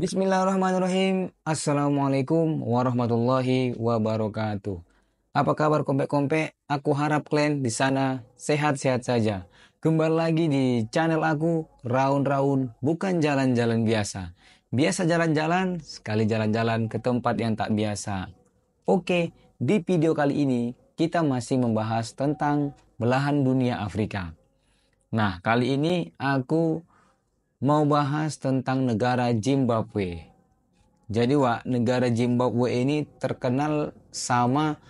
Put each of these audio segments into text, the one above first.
Bismillahirrahmanirrahim. Assalamualaikum warahmatullahi wabarakatuh. Apa kabar kompek-kompek? Aku harap kalian di sana sehat-sehat saja. Kembali lagi di channel aku, Raun-Raun, bukan jalan-jalan biasa. Biasa jalan-jalan, sekali jalan-jalan ke tempat yang tak biasa. Oke, di video kali ini kita masih membahas tentang belahan dunia Afrika. Nah, kali ini aku mau bahas tentang negara Zimbabwe. Jadi negara Zimbabwe ini terkenal sama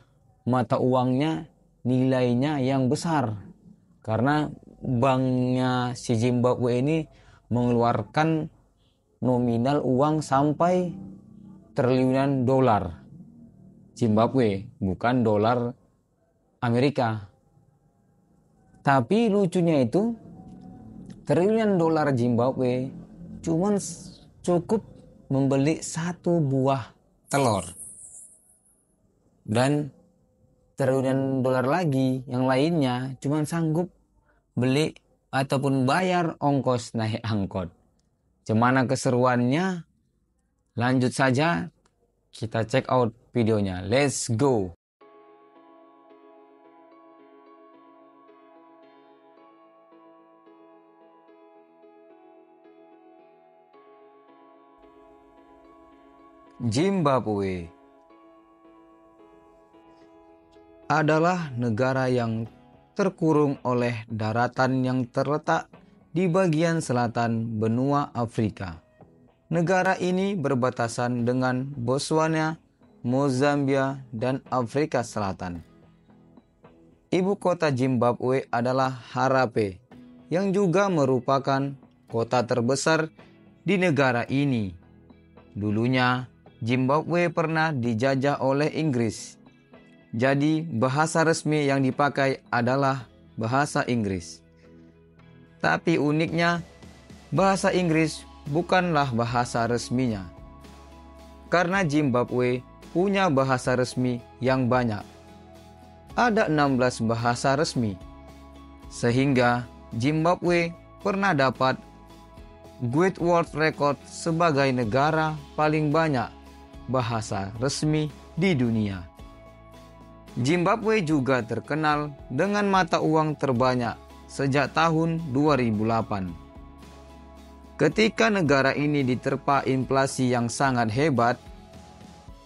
mata uangnya nilainya yang besar. Karena banknya si Zimbabwe ini mengeluarkan nominal uang sampai triliunan dolar Zimbabwe, bukan dolar Amerika. Tapi lucunya itu triliunan dolar Zimbabwe cuman cukup membeli satu buah telur. Dan triliunan dolar lagi yang lainnya cuma sanggup beli ataupun bayar ongkos naik angkot. Gimana keseruannya? Lanjut saja, kita check out videonya. Let's go! Zimbabwe adalah negara yang terkurung oleh daratan yang terletak di bagian selatan benua Afrika. Negara ini berbatasan dengan Botswana, Mozambia, dan Afrika Selatan. Ibu kota Zimbabwe adalah Harare, yang juga merupakan kota terbesar di negara ini. Dulunya, Zimbabwe pernah dijajah oleh Inggris. Jadi bahasa resmi yang dipakai adalah bahasa Inggris. Tapi uniknya, bahasa Inggris bukanlah bahasa resminya. Karena Zimbabwe punya bahasa resmi yang banyak. Ada 16 bahasa resmi. Sehingga Zimbabwe pernah dapat Guinness World Record sebagai negara paling banyak bahasa resmi di dunia. Zimbabwe juga terkenal dengan mata uang terbanyak sejak tahun 2008. Ketika negara ini diterpa inflasi yang sangat hebat,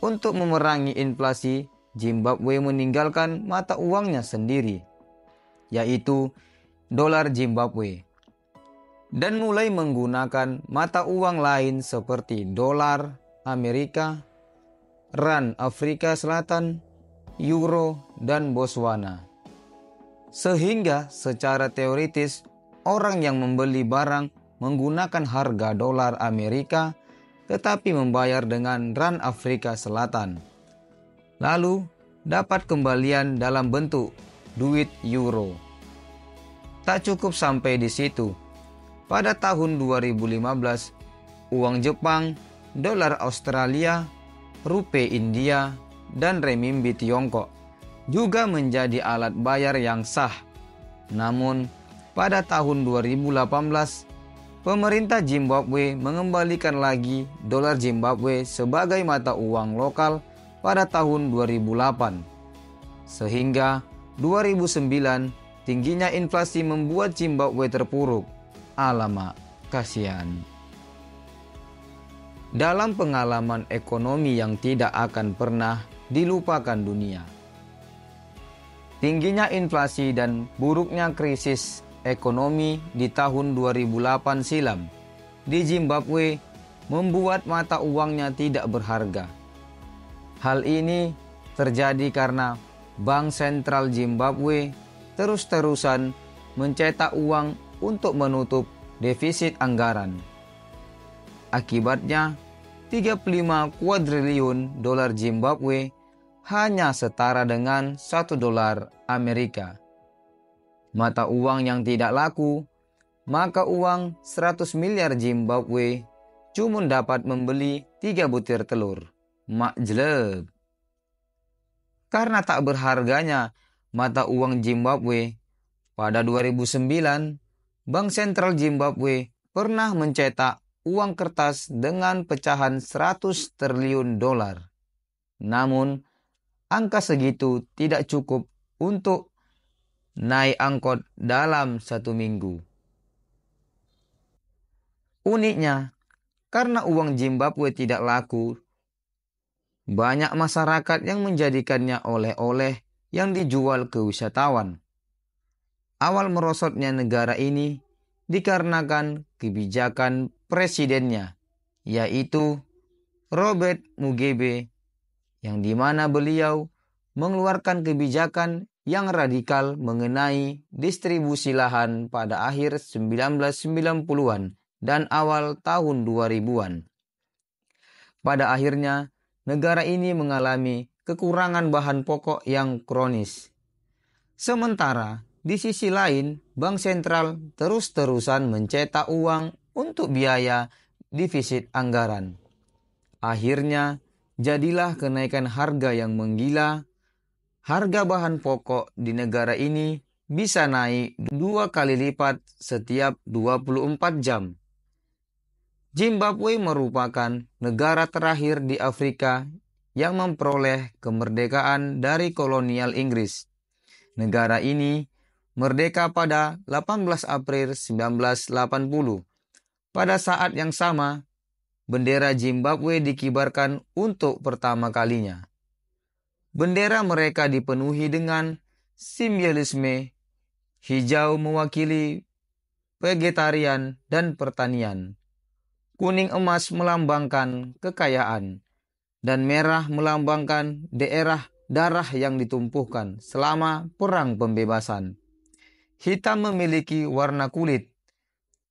untuk memerangi inflasi, Zimbabwe meninggalkan mata uangnya sendiri, yaitu dolar Zimbabwe, dan mulai menggunakan mata uang lain seperti dolar Amerika, rand Afrika Selatan, euro, dan Botswana. Sehingga secara teoritis orang yang membeli barang menggunakan harga dolar Amerika tetapi membayar dengan rand Afrika Selatan. Lalu dapat kembalian dalam bentuk duit euro. Tak cukup sampai di situ. Pada tahun 2015, uang Jepang, dolar Australia, rupiah India, dan renminbi Tiongkok juga menjadi alat bayar yang sah. Namun, pada tahun 2018, pemerintah Zimbabwe mengembalikan lagi dolar Zimbabwe sebagai mata uang lokal pada tahun 2008. Sehingga 2009, tingginya inflasi membuat Zimbabwe terpuruk. Alamak, kasihan. Dalam pengalaman ekonomi yang tidak akan pernah dilupakan dunia, tingginya inflasi dan buruknya krisis ekonomi di tahun 2008 silam di Zimbabwe membuat mata uangnya tidak berharga. Hal ini terjadi karena Bank Sentral Zimbabwe terus-terusan mencetak uang untuk menutup defisit anggaran. Akibatnya, 35 kuadriliun dolar Zimbabwe hanya setara dengan 1 dolar Amerika. Mata uang yang tidak laku, maka uang 100 miliar Zimbabwe cuma dapat membeli 3 butir telur. Makjleb. Karena tak berharganya mata uang Zimbabwe, pada 2009, Bank Sentral Zimbabwe pernah mencetak uang kertas dengan pecahan 100 triliun dolar. Namun, angka segitu tidak cukup untuk naik angkot dalam 1 minggu. Uniknya, karena uang Zimbabwe tidak laku, banyak masyarakat yang menjadikannya oleh-oleh yang dijual ke wisatawan. Awal merosotnya negara ini dikarenakan kebijakan presidennya, yaitu Robert Mugabe, yang dimana beliau mengeluarkan kebijakan yang radikal mengenai distribusi lahan pada akhir 1990-an dan awal tahun 2000-an. Pada akhirnya, negara ini mengalami kekurangan bahan pokok yang kronis. Sementara, di sisi lain, Bank Sentral terus-terusan mencetak uang untuk biaya defisit anggaran. Akhirnya, jadilah kenaikan harga yang menggila. Harga bahan pokok di negara ini bisa naik 2 kali lipat setiap 24 jam. Zimbabwe merupakan negara terakhir di Afrika yang memperoleh kemerdekaan dari kolonial Inggris. Negara ini merdeka pada 18 April 1980. Pada saat yang sama, bendera Zimbabwe dikibarkan untuk pertama kalinya. Bendera mereka dipenuhi dengan simbolisme hijau mewakili vegetarian dan pertanian, kuning emas melambangkan kekayaan, dan merah melambangkan daerah darah yang ditumpuhkan selama perang pembebasan. Hitam memiliki warna kulit,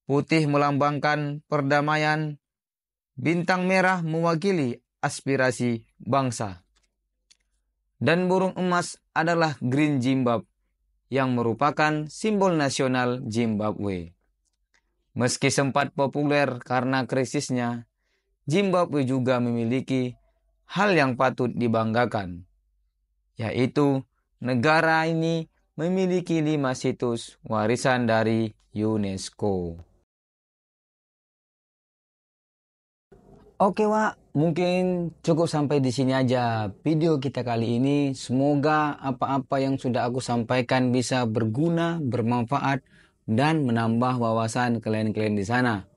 putih melambangkan perdamaian, bintang merah mewakili aspirasi bangsa. Dan burung emas adalah Green Zimbabwe yang merupakan simbol nasional Zimbabwe. Meski sempat populer karena krisisnya, Zimbabwe juga memiliki hal yang patut dibanggakan, yaitu negara ini memiliki 5 situs warisan dari UNESCO. Oke Wak, mungkin cukup sampai di sini aja video kita kali ini. Semoga apa-apa yang sudah aku sampaikan bisa berguna, bermanfaat, dan menambah wawasan kalian-kalian di sana.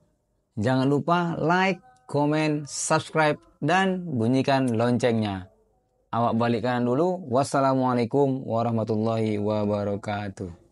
Jangan lupa like, komen, subscribe, dan bunyikan loncengnya. Awak balik kanan dulu. Wassalamualaikum warahmatullahi wabarakatuh.